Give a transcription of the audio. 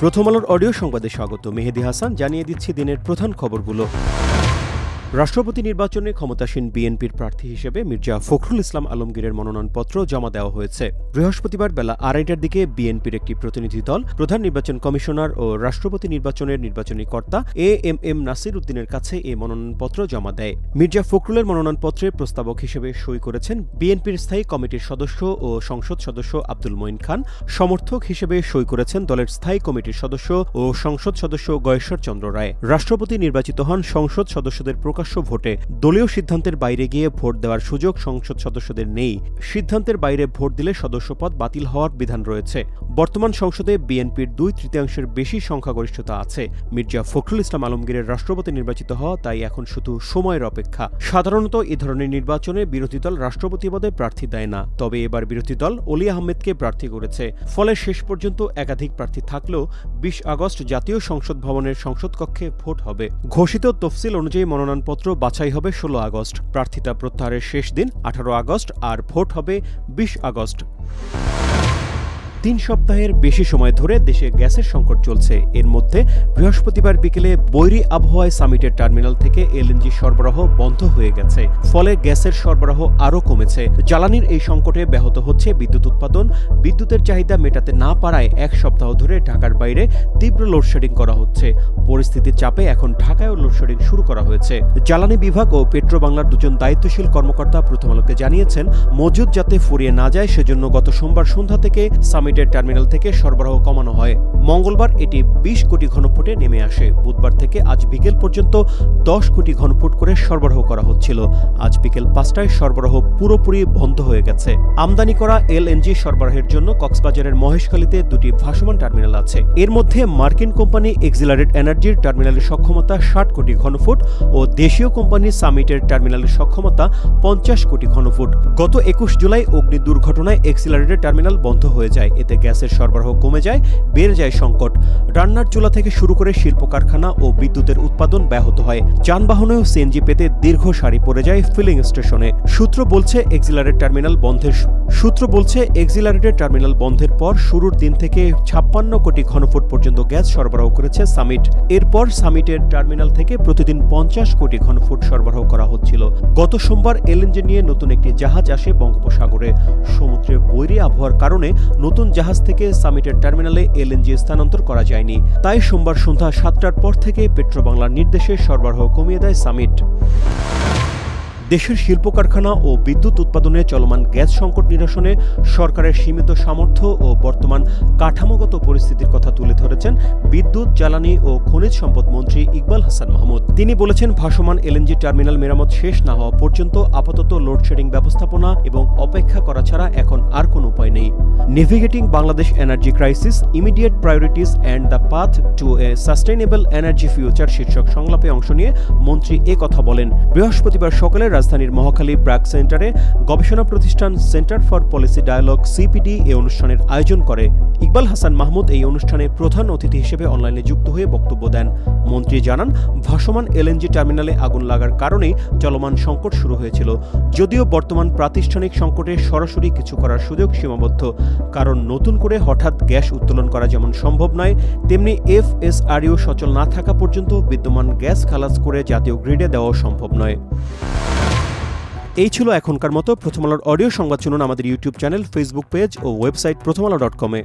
প্রথম আলোর অডিও সংবাদে স্বাগত। মেহেদী হাসান জানিয়ে দিচ্ছি দিনের প্রধান খবরগুলো। রাষ্ট্রপতি নির্বাচনে ক্ষমতাসীন বিএনপির প্রার্থী হিসেবে মির্জা ফখরুল ইসলাম আলমগীরের মনোনয়নপত্র জমা দেওয়া হয়েছে। বৃহস্পতিবার বেলা 2:30টার দিকে বিএনপির একটি প্রতিনিধি দল প্রধান নির্বাচন কমিশনার ও রাষ্ট্রপতি নির্বাচনের নির্বাচনী কর্তা এএমএম নাসির উদ্দিনের কাছে এই মনোনয়নপত্র জমা দেয়। মির্জা ফখরুলের মনোনয়নপত্রে প্রস্তাবক হিসেবে সই করেছেন বিএনপির স্থায়ী কমিটির সদস্য ও সংসদ সদস্য আব্দুল মঈন খান। সমর্থক হিসেবে সই করেছেন দলের স্থায়ী কমিটির সদস্য ও সংসদ সদস্য গয়েশ্বর চন্দ্র রায়। রাষ্ট্রপতি নির্বাচিত হন সংসদ সদস্যদের প্রকাশ্য ভোটে। দলীয় সিদ্ধান্তের বাইরে গিয়ে ভোট দেওয়ার সুযোগ সংসদ সদস্যদের নেই। সিদ্ধান্তের বাইরে ভোট দিলে সদস্যপদ বাতিল হওয়ার বিধান রয়েছে। বর্তমান সংসদে বিএনপির 2/3 বেশি সংখ্যাগরিষ্ঠতা আছে। মির্জা ফখরুল ইসলাম আলমগীরের রাষ্ট্রপতি নির্বাচিত হওয়া তাই এখন শুধু সময়ের অপেক্ষা। সাধারণত এ ধরনের নির্বাচনে বিরোধী দল রাষ্ট্রপতি পদে প্রার্থী দেয় না, তবে এবার বিরোধী দল অলি আহমেদকে প্রার্থী করেছে। ফলে শেষ পর্যন্ত একাধিক প্রার্থী থাকলেও 20 আগস্ট জাতীয় সংসদ ভবনের সংসদ কক্ষে ভোট হবে। ঘোষিত তফসিল অনুযায়ী মনোনয়নপত্র বাছাই হবে 16 আগস্ট। প্রার্থিতা প্রত্যাহারের শেষ দিন 18 আগস্ট আর ভোট হবে 20 আগস্ট। 3 সপ্তাহের বেশি সময় ধরে দেশে গ্যাসের সংকট চলছে। এর মধ্যে বৃহস্পতিবার বিকেলে বৈরী আবহাওয়ায় সামিটের টার্মিনাল থেকে এলএনজি সরবরাহ বন্ধ হয়ে গেছে। ফলে গ্যাসের সরবরাহ আরও কমেছে। জ্বালানির এই সংকটে ব্যাহত হচ্ছে বিদ্যুৎ উৎপাদন। বিদ্যুতের চাহিদা মেটাতে না পারায় 1 সপ্তাহ ধরে ঢাকার বাইরে তীব্র লোডশেডিং করা হচ্ছে। পরিস্থিতির চাপে এখন ঢাকায়ও লোডশেডিং শুরু করা হয়েছে। জ্বালানি বিভাগ ও পেট্রো বাংলার দুজন দায়িত্বশীল কর্মকর্তা প্রথম আলোকে জানিয়েছেন, মজুদ যাতে ফুরিয়ে না যায় সেজন্য গত সোমবার সন্ধ্যা থেকে সামিটের টার্মিনাল থেকে সরবরাহ কমানো হয়। মঙ্গলবার এটি 20 কোটি ঘনফুটে নেমে আসে। বুধবার থেকে আজ বিকেল পর্যন্ত 10 কোটি ঘনফুট করে সরবরাহ করা হচ্ছিল। আজ বিকেল 5টায় সরবরাহ পুরোপুরি বন্ধ হয়ে গেছে। আমদানি করা এলএনজি সরবরাহের জন্য কক্সবাজারের মহেশখালীতে 2টি ভাসমান টার্মিনাল আছে। এর মধ্যে মার্কিন কোম্পানি এক্সিলারেট এনার্জির টার্মিনালের সক্ষমতা 60 কোটি ঘনফুট ও দেশীয় কোম্পানি সামিটের টার্মিনালের সক্ষমতা 50 কোটি ঘনফুট। গত 21 জুলাই অগ্নি দুর্ঘটনায় এক্সিলারেটের টার্মিনাল বন্ধ হয়ে যায়। এতে গ্যাসের সরবরাহ কমে যায়, বেড়ে যায় সংকট। রান্নার চুলা থেকে শুরু করে শিল্প কারখানা ও বিদ্যুতের উৎপাদন ব্যাহত হয়। যানবাহনেও সিএনজি পেতে দীর্ঘ সারি পড়ে যায় ফিলিং স্টেশনে। সূত্র বলছে এক্সিলারেটের টার্মিনাল বন্ধের পর শুরুর দিন থেকে 56 কোটি ঘনফুট পর্যন্ত গ্যাস সরবরাহ করেছে সামিট। এরপর সামিটের টার্মিনাল থেকে প্রতিদিন 50 কোটি ঘনফুট সরবরাহ করা হচ্ছিল। গত সোমবার এলএনজি নিয়ে নতুন একটি জাহাজ আসে বঙ্গোপসাগরে। সমুদ্রে বৈরী আবহাওয়ার কারণে নতুন জাহাজ থেকে সামিটের টার্মিনালে এলএনজি স্থানান্তর করা যায়নি। তাই সোমবার সন্ধ্যা 7টার পর থেকে পেট্রো বাংলার নির্দেশে সরবরাহ কমিয়ে দেয় সামিট। দেশের শিল্প কারখানা ও বিদ্যুৎ উৎপাদনে চলমান গ্যাস সংকট নিরসনে সরকারের সীমিত সামর্থ্য ও বর্তমান কাঠামোগত পরিস্থিতির কথা তুলে ধরেছেন বিদ্যুৎ, জ্বালানি ও খনিজ সম্পদ মন্ত্রী ইকবাল হাসান মাহমুদ। তিনি বলেছেন, ভাসমান এলএনজি টার্মিনাল মেরামত শেষ না হওয়া পর্যন্ত আপাতত লোডশেডিং ব্যবস্থাপনা এবং অপেক্ষা করা ছাড়া এখন আর কোনো উপায় নেই। Navigating Bangladesh energy crisis, immediate priorities and the path to A sustainable energy future শীর্ষক সংলাপে অংশ নিয়ে মন্ত্রী কথা বলেন। বৃহস্পতিবার সকালে রাজধানীর মহাখালী ব্র্যাক সেন্টারে গবেষণা প্রতিষ্ঠান Centre for Policy Dialogue CPD এই অনুষ্ঠানের আয়োজন করে। ইকবাল হাসান মাহমুদ এই অনুষ্ঠানে প্রধান অতিথি হিসেবে অনলাইনে যুক্ত হয়ে বক্তব্য দেন। মন্ত্রী জানান, ভাসমান এলএনজি টার্মিনালে আগুন লাগার কারণেই চলমান সংকট শুরু হয়েছিল। যদিও বর্তমান প্রাতিষ্ঠানিক সংকটে সরাসরি কিছু করার সুযোগ সীমাবদ্ধ, কারণ নতুন করে হঠাৎ গ্যাস উত্তোলন করা যেমন সম্ভব নয়, তেমনি এফএসআরইউ সচল না থাকা পর্যন্ত বিদ্যমান গ্যাস খালাস করে জাতীয় গ্রিডে দেওয়া সম্ভব নয়। এই ছিল এখনকার মতো প্রথম আলোর অডিও সংবাদ। শুনুন আমাদের ইউটিউব চ্যানেল, ফেসবুক পেজ ও ওয়েবসাইট প্রথমআলো.com-এ।